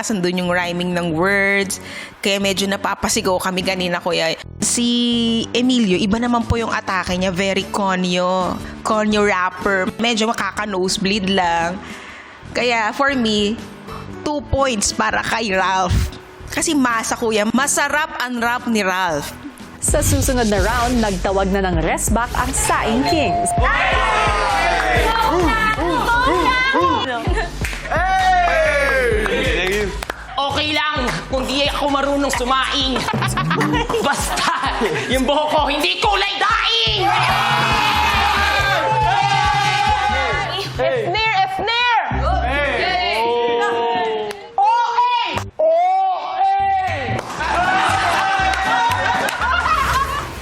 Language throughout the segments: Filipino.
naranasan doon yung rhyming ng words. Kaya medyo napapasigaw kami kanina, kuya. Si Emilio, iba naman po yung atake niya. Very conyo. Conyo rapper. Medyo makaka-nosebleed lang. Kaya for me, 2 points para kay Ralph. Kasi masa, kuya. Masarap ang rap ni Ralph. Sa susunod na round, nagtawag na ng rest back ang Saing Kings. Okay lang kung di ako marunong sumaing. Basta, yung buhok ko hindi kulay daing! Efner! Efner!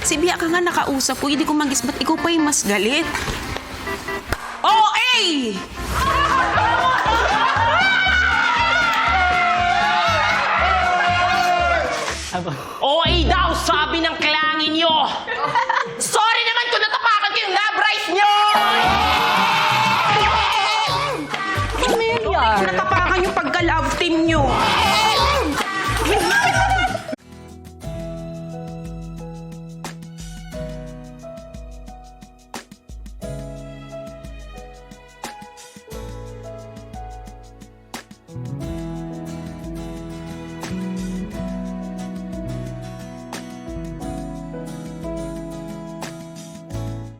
Si Bia ka nga nakausap ko, hindi ko magis, ba't ikaw pa yung mas galit? OA!